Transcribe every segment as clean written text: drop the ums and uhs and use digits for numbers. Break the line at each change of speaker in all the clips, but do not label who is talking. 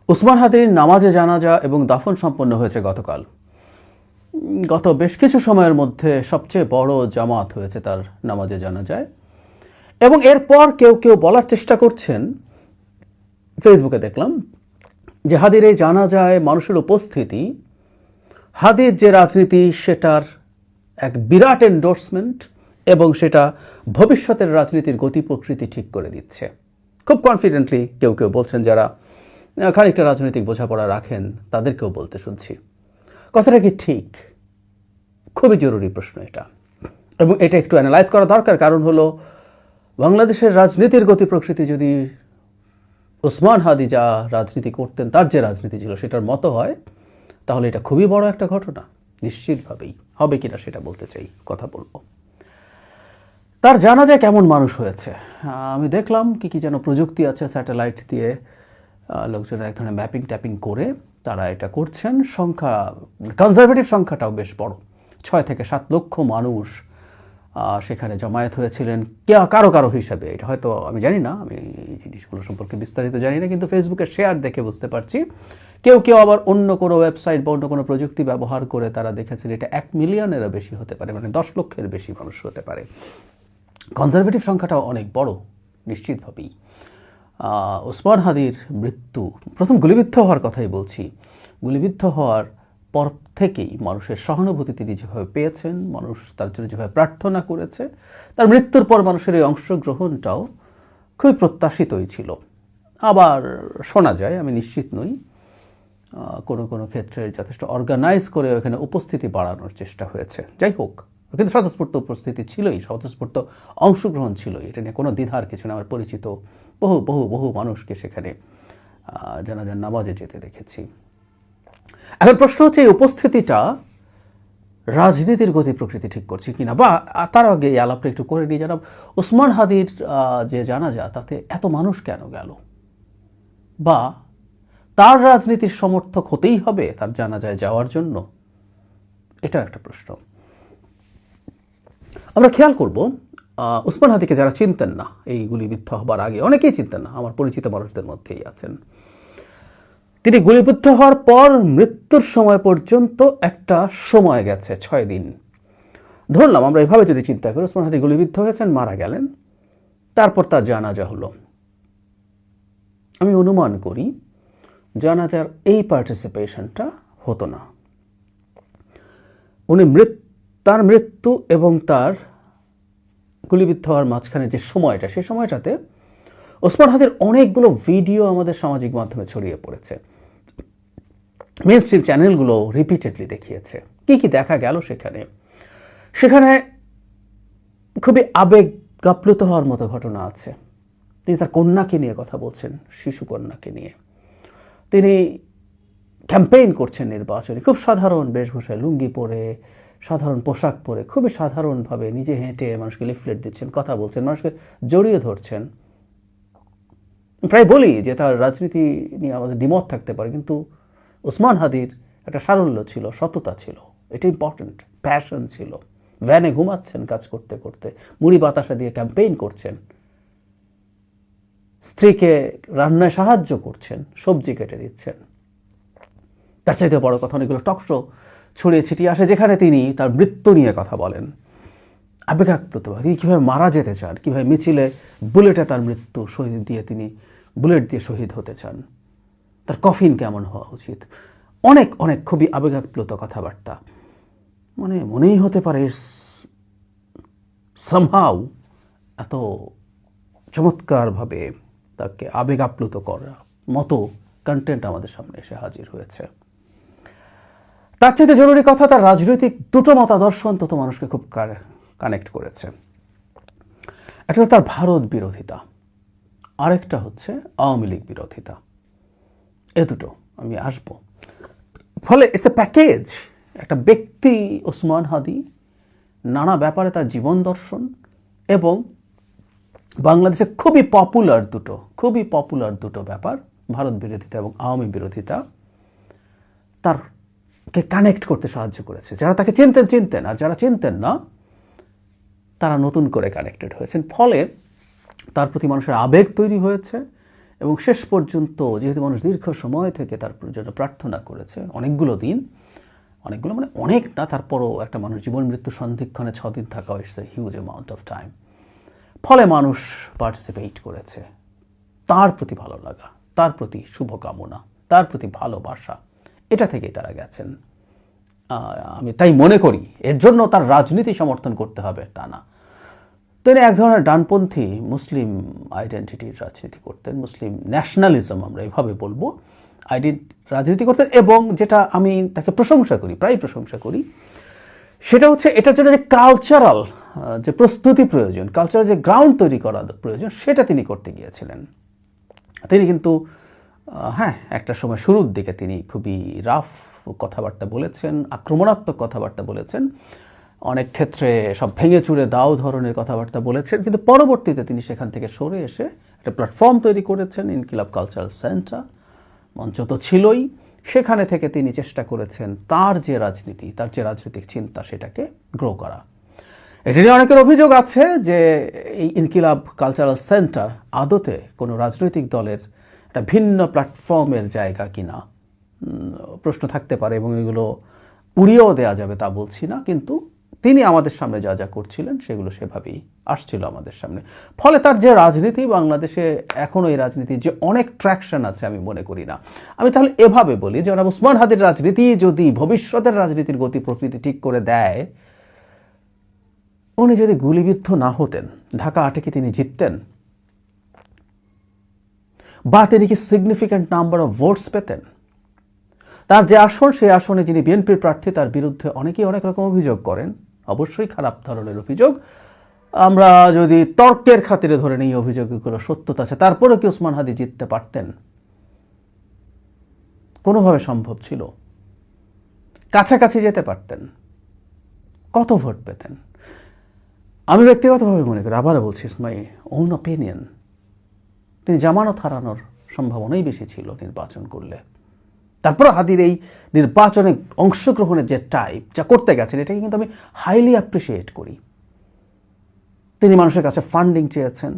ওসমান হাদির নামাজে জানাজা এবং দাফন সম্পন্ন হয়েছে গতকাল। গত বেশ কিছু সময়ের মধ্যে সবচেয়ে বড় জামাত হয়েছে তার নামাজে জানাজায়। এবং এরপর কেউ কেউ বলার চেষ্টা করছেন, ফেসবুকে দেখলাম, যে হাদির এই জানাজায় মানুষের উপস্থিতি হাদির যে রাজনীতি সেটার এক বিরাট এন্ডোর্সমেন্ট এবং সেটা ভবিষ্যতের রাজনীতির গতি প্রকৃতি ঠিক করে দিচ্ছে। খুব কনফিডেন্টলি কেউ কেউ বলছেন, যারা খানিকটা রাজনৈতিক বোঝাপড়া রাখেন তাদেরকেও বলতে শুনছি। কথাটা কি ঠিক? খুবই জরুরি প্রশ্ন এটা, এবং এটা একটু অ্যানালাইজ করা দরকার। কারণ হলো, বাংলাদেশের রাজনীতির গতি প্রকৃতি যদি ওসমান হাদি যা রাজনীতি করতেন, তার যে রাজনীতি ছিল সেটার মতো হয়, তাহলে এটা খুবই বড় একটা ঘটনা। নিশ্চিতভাবেই হবে কিনা সেটা বলতে চাই, কথা বলবো। তার জানা যায় কেমন মানুষ হয়েছে। আমি দেখলাম কি কি যেন প্রযুক্তি আছে, স্যাটেলাইট দিয়ে লোকজন এক ধরনের ম্যাপিং ট্যাপিং করে তারা এটা করছেন। সংখ্যা, কনজারভেটিভ সংখ্যাটাও বেশ বড়, 6 থেকে 7 লক্ষ মানুষ সেখানে জমায়েত হয়েছিলেন কারো কারো হিসাবে। এটা হয়তো আমি জানি না, আমি এই জিনিসগুলো সম্পর্কে বিস্তারিত জানি না, কিন্তু ফেসবুকে শেয়ার দেখে বুঝতে পারছি। কেউ কেউ আবার অন্য কোনো ওয়েবসাইট বা অন্য কোনো প্রযুক্তি ব্যবহার করে তারা দেখেছেন এটা 1 মিলিয়নেরও বেশি হতে পারে, মানে 10 লক্ষের বেশি মানুষ হতে পারে। কনজারভেটিভ সংখ্যাটাও অনেক বড় নিশ্চিতভাবেই। ওসমান হাদির মৃত্যু, প্রথম গুলিবিদ্ধ হওয়ার কথাই বলছি, গুলিবিদ্ধ হওয়ার পর থেকেই মানুষের সহানুভূতি তিনি যেভাবে পেয়েছেন, মানুষ তার জন্য যেভাবে প্রার্থনা করেছে, তার মৃত্যুর পর মানুষের এই অংশগ্রহণটাও খুবই প্রত্যাশিতই ছিল। আবার শোনা যায়, আমি নিশ্চিত নই, কোনো কোনো ক্ষেত্রে যথেষ্ট অর্গানাইজ করে ওখানে উপস্থিতি বাড়ানোর চেষ্টা হয়েছে। যাই হোক, কিন্তু স্বতঃস্ফূর্ত উপস্থিতি ছিলই, স্বতঃস্ফূর্ত অংশগ্রহণ ছিলই, এটা নিয়ে কোনো দ্বিধার কিছু না। আমার পরিচিত বহু বহু বহু মানুষকে সেখানে জানাজার নামাজে যেতে দেখেছি। এখন প্রশ্ন হচ্ছে, এই উপস্থিতিটা রাজনীতির গতি প্রকৃতি ঠিক করছে কিনা, বা তার আগে এই আলাপটা একটু করে নিয়ে জানাব, ওসমান হাদির যে জানাজা তাতে এত মানুষ কেন গেল, বা তার রাজনীতির সমর্থক হতেই হবে তার জানাজায় যাওয়ার জন্য, এটা একটা প্রশ্ন। আমরা খেয়াল করব, ওসমান হাদিকে যারা চিনতেন না এই গুলিবিদ্ধ হবার আগে, অনেকেই চিনতেন না, আমার পরিচিত মানুষদের মধ্যেই আছেন, তিনি গুলিবিদ্ধ হওয়ার পর মৃত্যুর সময় পর্যন্ত একটা সময় গেছে, 6 দিন। ধরলাম আমরা এভাবে যদি চিন্তা করি, ওসমান হাদি গুলিবিদ্ধ হয়েছেন, মারা গেলেন, তারপর তার জানাজা হলো। আমি অনুমান করি জানাজার এই পার্টিসিপেশনটা হতো না। উনি তার মৃত্যু এবং তার গুলিবিদ্ধ হওয়ার মাঝখানে যে সময়টা, সেই সময়টাতে ওসমান হাদির অনেকগুলো ভিডিও আমাদের সামাজিক মাধ্যমে ছড়িয়ে পড়েছে। মেইন স্ট্রিম চ্যানেলগুলো রিপিটেডলি দেখিয়েছে। কি কি দেখা গেল সেখানে? সেখানে খুবই আবেগাপ্লুত হওয়ার মতো ঘটনা আছে। তিনি তার কন্যাকে নিয়ে কথা বলছেন, শিশু কন্যাকে নিয়ে। তিনি ক্যাম্পেইন করছেন নির্বাচনে, খুব সাধারণ বেশভূষায়, লুঙ্গি পরে, সাধারণ পোশাক পরে, খুবই সাধারণভাবে নিজে হেঁটে মানুষকে লিফলেট দিচ্ছেন, কথা বলছেন, মানুষকে জড়িয়ে ধরছেন। প্রায় বলি যে তার রাজনীতি নিয়ে আমাদের দ্বিমত থাকতে পারে, কিন্তু ওসমান হাদির একটা সারল্য ছিল, সততা ছিল, এটা ইম্পর্টেন্ট, প্যাশন ছিল। ভ্যানে ঘুমাচ্ছেন কাজ করতে করতে, মুড়ি বাতাসা দিয়ে ক্যাম্পেইন করছেন, স্ত্রীকে রান্নায় সাহায্য করছেন, সবজি কেটে দিচ্ছেন। তার চাইতে বড় কথা, অনেকগুলো টকশো ছড়িয়ে ছিটিয়ে আসে যেখানে তিনি তার মৃত্যু নিয়ে কথা বলেন, আবেগাপ্লুতভাবে তিনি কীভাবে মারা যেতে চান, কীভাবে মিছিলে বুলেটে তার মৃত্যু শহীদ দিয়ে, তিনি বুলেট দিয়ে শহীদ হতে চান, তার কফিন কেমন হওয়া উচিত, অনেক অনেক খুবই আবেগাপ্লুত কথাবার্তা। মানে মনেই হতে পারে সামহাউ এত চমৎকারভাবে তাকে আবেগাপ্লুত করার মতো কন্টেন্ট আমাদের সামনে এসে হাজির হয়েছে। তার চাইতে জরুরি কথা, তার রাজনৈতিক দুটো মতাদর্শ অন্তত মানুষকে খুব কানেক্ট করেছে। একটা তার ভারত বিরোধিতা, আরেকটা হচ্ছে আওয়ামী লীগ বিরোধিতা। এ দুটো আমি আসবো। ফলে ইটস এ প্যাকেজ। একটা ব্যক্তি ওসমান হাদি, নানা ব্যাপারে তার জীবন দর্শন, এবং বাংলাদেশে খুবই পপুলার দুটো ব্যাপার, ভারত বিরোধিতা এবং আওয়ামী বিরোধিতা, তারকে কানেক্ট করতে সাহায্য করেছে। যারা তাকে চিনতেন, আর যারা চিনতেন না তারা নতুন করে কানেক্টেড হয়েছেন। ফলে তার প্রতি মানুষের আবেগ তৈরি হয়েছে, এবং শেষ পর্যন্ত যেহেতু মানুষ দীর্ঘ সময় থেকে তার জন্য প্রার্থনা করেছে, অনেকগুলো দিন, অনেকগুলো মানে অনেক না, তারপরও একটা মানুষ জীবন মৃত্যু সন্ধিক্ষণে 6 দিন থাকা, it's a huge amount of time. ফলে মানুষ পার্টিসিপেট করেছে। তার প্রতি ভালো লাগা, তার প্রতি শুভকামনা, তার প্রতি ভালোবাসা, এটা থেকেই তারা গেছেন। আমি তাই মনে করি এর জন্য তার রাজনীতি সমর্থন করতে হবে তা না। তিনি এক ধরনের ডানপন্থী মুসলিম আইডেন্টিটির রাজনীতি করতেন, মুসলিম ন্যাশনালিজম আমরা এভাবে বলবো, রাজনীতি করতেন। এবং যেটা আমি তাকে প্রশংসা করি, প্রায় প্রশংসা করি, সেটা হচ্ছে এটার জন্য যে কালচারাল যে প্রস্তুতি প্রয়োজন, কালচারাল যে গ্রাউন্ড তৈরি করা প্রয়োজন, সেটা তিনি করতে গিয়েছিলেন। তিনি কিন্তু হ্যাঁ, একটা সময় শুরুর দিকে তিনি খুবই রাফ কথাবার্তা বলেছেন, আক্রমণাত্মক কথাবার্তা বলেছেন, অনেক ক্ষেত্রে সব ভেঙে চুরে দাও ধরনের কথাবার্তা বলেছেন। কিন্তু পরবর্তীতে তিনি সেখান থেকে সরে এসে একটা প্ল্যাটফর্ম তৈরি করেছেন, ইনকিলাব কালচারাল সেন্টার, মঞ্চ তো ছিলই। সেখানে থেকে তিনি চেষ্টা করেছেন তার যে রাজনীতি, তার যে রাজনৈতিক চিন্তা, সেটাকে গ্রো করা। এটি নিয়ে অনেকের অভিযোগ আছে যে এই ইনকিলাব কালচারাল সেন্টার আদতে কোনো রাজনৈতিক দলের একটা ভিন্ন প্ল্যাটফর্মের জায়গা কিনা, প্রশ্ন থাকতে পারে, এবং এগুলো উড়িয়েও দেওয়া যাবে তা বলছি না। কিন্তু তিনি আমাদের সামনে যা যা করছিলেন সেগুলো সেভাবেই আসছিল আমাদের সামনে। ফলে তার যে রাজনীতি, বাংলাদেশে এখনও এই রাজনীতির যে অনেক ট্র্যাকশন আছে আমি মনে করি না। আমি তাহলে এভাবে বলি, জনাব ওসমান হাদির রাজনীতি যদি ভবিষ্যতের রাজনীতির গতি প্রকৃতি ঠিক করে দেয়, উনি যদি গুলিবিদ্ধ না হতেন, ঢাকা 8 কি তিনি জিততেন? বা তিনি কি সিগনিফিক্যান্ট নাম্বার অফ ভোটস পেতেন? তার যে আসন, সেই আসনে যিনি বিএনপির প্রার্থী, তার বিরুদ্ধে অনেকেই অনেক রকম অভিযোগ করেন, অবশ্যই খারাপ ধরনের অভিযোগ। আমরা যদি তর্কের খাতিরে ধরে নিই অভিযোগগুলো সত্যতা আছে, তারপরেও কি ওসমান হাদি জিততে পারতেন? কোনোভাবে সম্ভব ছিল? কাছাকাছি যেতে পারতেন? কত ভোট পেতেন? আমি ব্যক্তিগতভাবে মনে করি, আবারও বলছি, ইটস মাই ওন অপিনিয়ন, তিনি জামানত হারানোর সম্ভাবনাই বেশি ছিল নির্বাচন করলে। তারপর হাদির এই নির্বাচনে অংশগ্রহণের যে টাইপ যা করতে গেছেন, এটাকে কিন্তু আমি হাইলি অ্যাপ্রিসিয়েট করি। তিনি মানুষের কাছে ফান্ডিং চেয়েছেন,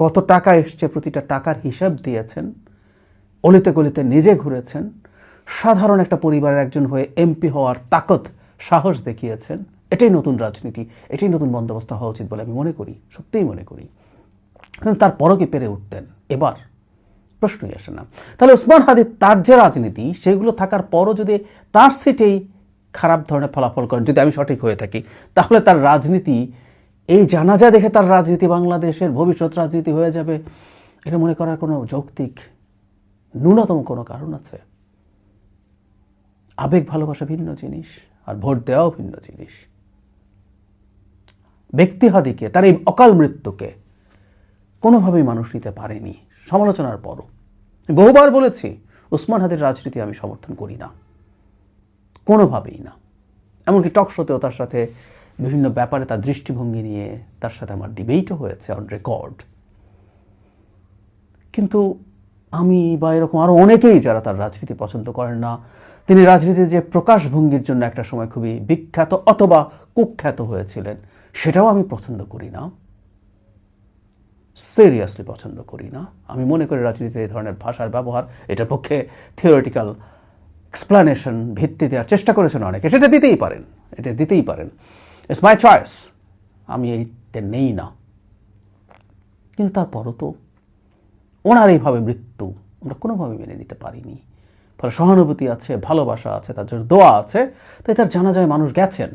কত টাকা এসছে প্রতিটা টাকার হিসাব দিয়েছেন, অলিতে গলিতে নিজে ঘুরেছেন, সাধারণ একটা পরিবারের একজন হয়ে এমপি হওয়ার তাকত, সাহস দেখিয়েছেন। এটাই নতুন রাজনীতি, এটাই নতুন বন্দোবস্ত হওয়া উচিত বলে আমি মনে করি, সত্যিই মনে করি। কিন্তু তারপরও কি পেরে উঠতেন? এবার প্রশ্নই আসে না। তাহলে ওসমান হাদি তার যে রাজনীতি, সেগুলো থাকার পরও যদি তার সিটেই খারাপ ধরনের ফলাফল করেন, যদি আমি সঠিক হয়ে থাকি, তাহলে তার রাজনীতি, এই জানাজা দেখে তার রাজনীতি বাংলাদেশের ভবিষ্যৎ রাজনীতি হয়ে যাবে, এটা মনে করার কোনো যৌক্তিক ন্যূনতম কোনো কারণ আছে? আবেগ ভালোবাসা ভিন্ন জিনিস, আর ভোট দেওয়াও ভিন্ন জিনিস। ব্যক্তি হাদিকে, তার এই অকাল মৃত্যুকে কোনোভাবেই মানুষ নিতে পারেনি। সমালোচনার পরও বহুবার বলেছি, ওসমান হাদির রাজনীতি আমি সমর্থন করি না, কোনোভাবেই না। এমনকি টক শোতেও তার সাথে বিভিন্ন ব্যাপারে তার দৃষ্টিভঙ্গি নিয়ে তার সাথে আমার ডিবেটও হয়েছে অন রেকর্ড। কিন্তু আমি বা এরকম আরও অনেকেই যারা তার রাজনীতি পছন্দ করেন না, তিনি রাজনীতির যে প্রকাশভঙ্গির জন্য একটা সময় খুবই বিখ্যাত অথবা কুখ্যাত হয়েছিলেন, সেটাও আমি পছন্দ করি না, সিরিয়াসলি পছন্দ করি না। আমি মনে করি রাজনীতিতে এই ধরনের ভাষার ব্যবহার, এটার পক্ষে থিওরিটিক্যাল এক্সপ্লানেশন ভিত্তি দেওয়ার চেষ্টা করেছেন অনেকে, সেটা দিতেই পারেন, এটা দিতেই পারেন, ইটস মাই চয়েস, আমি এইটা নেই না। কিন্তু তারপরও তো ওনার এইভাবে মৃত্যু আমরা কোনোভাবে মেনে নিতে পারিনি। ফলে সহানুভূতি আছে, ভালোবাসা আছে, তার জন্য দোয়া আছে, তাই তার জানাজায় মানুষ গেছেন,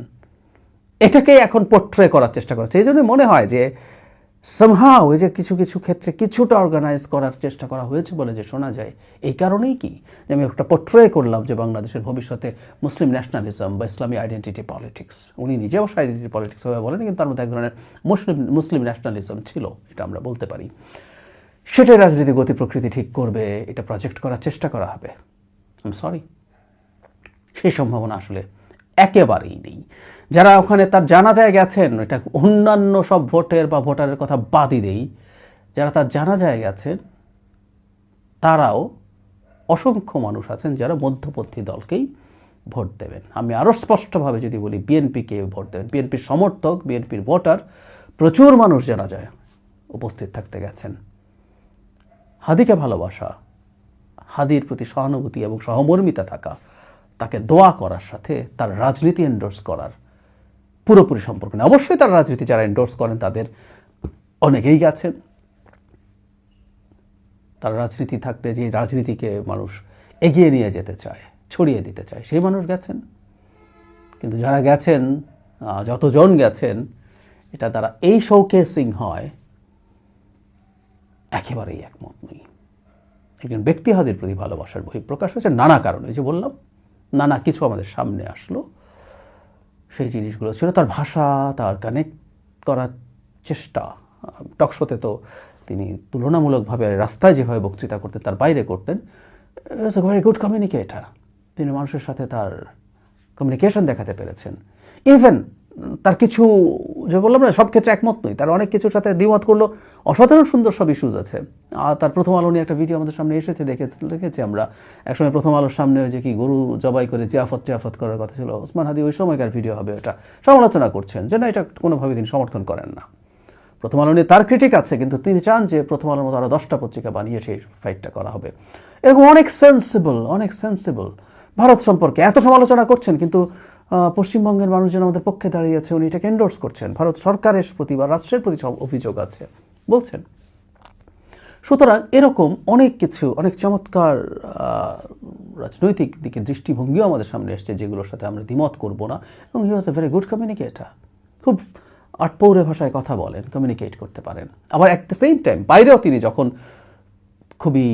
এটাকে এখন পোট্রে করার চেষ্টা করেছে। এই জন্য মনে হয় যে সামহাও এই যে কিছু কিছু ক্ষেত্রে কিছুটা অর্গানাইজ করার চেষ্টা করা হয়েছে বলে যে শোনা যায়, এই কারণেই কি যে আমি একটা পোট্রে করলাম যে বাংলাদেশের ভবিষ্যতে মুসলিম ন্যাশনালিজম বা ইসলামী আইডেন্টিটি পলিটিক্স, উনি নিজে অবশ্য আইডেন্টিটি পলিটিক্স ভাবে বলেন, কিন্তু তার মধ্যে এক ধরনের মুসলিম ন্যাশনালিজম ছিল, এটা আমরা বলতে পারি। সেটাই রাজনীতি গতি প্রকৃতি ঠিক করবে, এটা প্রজেক্ট করার চেষ্টা করা হবে। আই সরি, সেই সম্ভাবনা আসলে একেবারেই নেই। যারা ওখানে তার জানাজায় গেছেন, এটা অন্যান্য সব ভোটের বা ভোটারের কথা বাদই দেই, যারা তার জানাজায় গেছেন তারাও অসংখ্য মানুষ আছেন যারা মধ্যপন্থী দলকেই ভোট দেবেন। আমি আরও স্পষ্টভাবে যদি বলি, বিএনপিকে ভোট দেবেন, বিএনপির সমর্থক, বিএনপির ভোটার প্রচুর মানুষ জানাজায় উপস্থিত থাকতে গেছেন। হাদিকে ভালোবাসা, হাদির প্রতি সহানুভূতি এবং সহমর্মিতা থাকা, তাকে দোয়া করার সাথে তার রাজনীতি এন্ডোর্স করার পুরোপুরি সম্পর্ক নেই। অবশ্যই তার রাজনীতি যারা এন্ডোর্স করেন তাদের অনেকেই গেছেন, তার রাজনীতি থাকলে যে রাজনীতিকে মানুষ এগিয়ে নিয়ে যেতে চায়, ছড়িয়ে দিতে চায়, সেই মানুষ গেছেন। কিন্তু যারা গেছেন, যতজন গেছেন, এটা দ্বারা এই শোকেসিং হয় একেবারেই একমত নই। একজন ব্যক্তি হাদির প্রতি ভালোবাসার বহিঃপ্রকাশ হচ্ছে নানা কারণে, যে বললাম নানা কিছু আমাদের সামনে আসলো, সেই জিনিসগুলো ছিল তার ভাষা, তার কানেক্ট করার চেষ্টা। টকশোতে তো তিনি তুলনামূলকভাবে রাস্তায় যেভাবে বক্তৃতা করতেন তার বাইরে করতেন, is a very good communicator. তিনি মানুষের সাথে তার কমিউনিকেশন দেখাতে পেরেছেন। ইভেন তার কিছু, যে বললাম না সব ক্ষেত্রে একমত নই, তার অনেক কিছুর সাথে দ্বিমত করলো, অসাধারণ সুন্দর সব ইস্যুজ আছে। আর তার প্রথম আলো নিয়ে একটা ভিডিও আমাদের সামনে এসেছে, দেখেছি আমরা একসময় প্রথম আলোর সামনে যে কি গরু জবাই করে জিয়াফত করার কথা ছিল, ওসমান হাদি ওই সময়কার ভিডিও হবে, এটা সমালোচনা করছেন যে না, এটা কোনোভাবে তিনি সমর্থন করেন না। প্রথম আলো নিয়ে তার ক্রিটিক আছে, কিন্তু তিনি চান যে প্রথম আলোর মতো আরও 10টা পত্রিকা বানিয়ে সেই ফাইটটা করা হবে। এরকম অনেক সেন্সিবল ভারত সম্পর্কে এত সমালোচনা করছেন, কিন্তু পশ্চিমবঙ্গের মানুষজন আমাদের পক্ষে দাঁড়িয়েছে, উনি এটাকে এন্ডোর্স করছেন। ভারত সরকারের প্রতি বা রাষ্ট্রের প্রতি অভিযোগ আছে বলছেন। সুতরাং এরকম অনেক কিছু, অনেক চমৎকার রাজনৈতিক দিকে দৃষ্টিভঙ্গিও আমাদের সামনে এসছে, যেগুলোর সাথে আমরা দ্বিমত করব না। এবং হি ওয়াজ এ ভেরি গুড কমিউনিকেটার, খুব আটপৌরে ভাষায় কথা বলেন, কমিউনিকেট করতে পারেন। আবার অ্যাট দ্য সেম টাইম বাইরেও তিনি যখন খুবই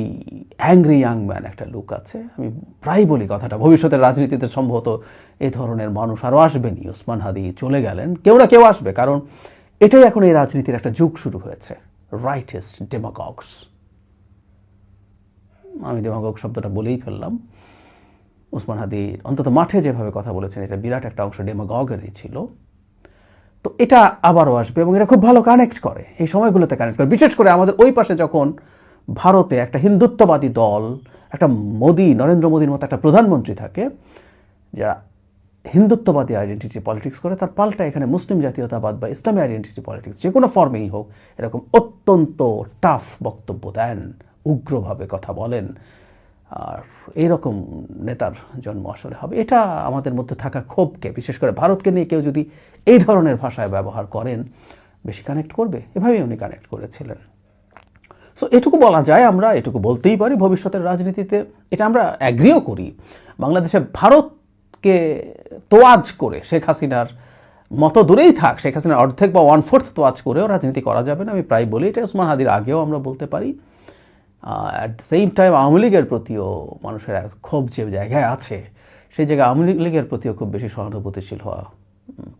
অ্যাংরি ইয়াং ম্যান একটা লুক আছে। আমি প্রায় বলি কথাটা, ভবিষ্যতের রাজনীতিতে সম্ভবত এই ধরনের মানুষ আরও আসবেনি। ওসমান হাদি চলে গেলেন, কেউ না কেউ আসবে, কারণ এটাই এখন এই রাজনীতির একটা যুগ শুরু হয়েছে, রাইটিস্ট ডেমাগগস। আমি ডেমাগগ শব্দটা বলেই ফেললাম। ওসমান হাদি অন্তত মাঠে যেভাবে কথা বলেছেন, এটা বিরাট একটা অংশ ডেমাগগেরই ছিল। তো এটা আবারও আসবে এবং এটা খুব ভালো কানেক্ট করে, এই সময়গুলোতে কানেক্ট করে। বিশেষ করে আমাদের ওই পাশে যখন ভারতে একটা হিন্দুত্ববাদী দল, একটা নরেন্দ্র মোদীর মতো একটা প্রধানমন্ত্রী থাকে, যা হিন্দুত্ববাদী আইডেন্টিটি পলিটিক্স করে, তার পাল্টা এখানে মুসলিম জাতীয়তাবাদ বা ইসলামী আইডেন্টিটি পলিটিক্স যে কোনো ফর্মেই হোক, এরকম অত্যন্ত টাফ বক্তব্য দেন, উগ্রভাবে কথা বলেন। আর এইরকম নেতার জন্ম আসলে হবে, এটা আমাদের মধ্যে থাকা ক্ষোভকে, বিশেষ করে ভারতকে নিয়ে কেউ যদি এই ধরনের ভাষায় ব্যবহার করেন, বেশি কানেক্ট করবে। এভাবেই উনি কানেক্ট করেছিলেন। সো এটুকু বলা যায়, আমরা এটুকু বলতেই পারি, ভবিষ্যতের রাজনীতিতে এটা আমরা অ্যাগ্রিও করি। বাংলাদেশে ভারতকে তোয়াজ করে শেখ হাসিনার মতো দূরেই থাক, শেখ হাসিনার অর্ধেক বা 1/4 তোয়াজ করেও রাজনীতি করা যাবে না। আমি প্রায় বলি এটা, ওসমান হাদির আগেও আমরা বলতে পারি। At the same time Awami লীগের প্রতিও মানুষের ক্ষোভ যে জায়গায় আছে, সেই জায়গায় আওয়ামী লীগের প্রতিও খুব বেশি সহানুভূতিশীল হওয়া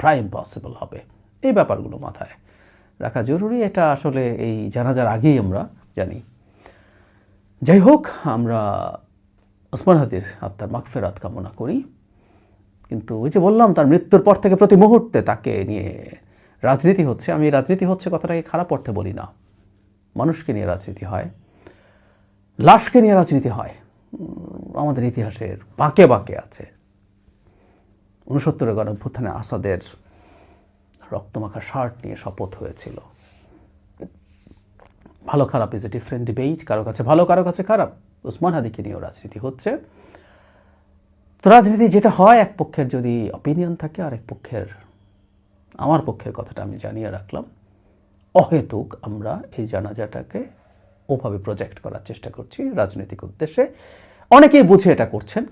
প্রায় ইম্পসিবল হবে। এই ব্যাপারগুলো মাথায় রাখা জরুরি। এটা আসলে এই জানাজার আগেই আমরা জানি। যাই হোক, আমরা ওসমান হাদির আত্মার মাগফিরাত কামনা করি। কিন্তু ওই যে বললাম, তার মৃত্যুর পর থেকে প্রতি মুহূর্তে তাকে নিয়ে রাজনীতি হচ্ছে। আমি রাজনীতি হচ্ছে কথাটাকে খারাপ অর্থে বলি না, মানুষকে নিয়ে রাজনীতি হয়, লাশকে নিয়ে রাজনীতি হয়। আমাদের ইতিহাসের বাঁকে বাঁকে আছে। 69-এর গণঅভ্যুত্থানে আসাদের রক্তমাখা শার্ট নিয়ে শপথ হয়েছিল। ভালো খারাপ ইজ এ ডিফারেন্ট ডিবেট, কারো কাছে ভালো, কারো কাছে খারাপ। ওসমান হাদিকে নিয়েও রাজনীতি হচ্ছে। তো রাজনীতি যেটা হয়, এক পক্ষের যদি অপিনিয়ন থাকে, আর এক পক্ষের, আমার পক্ষের কথাটা আমি জানিয়ে রাখলাম, অহেতুক আমরা এই জানাজাটাকে ওভাবে প্রজেক্ট করার চেষ্টা করছি রাজনৈতিক উদ্দেশ্যে। অনেকেই বুঝে এটা করছেন।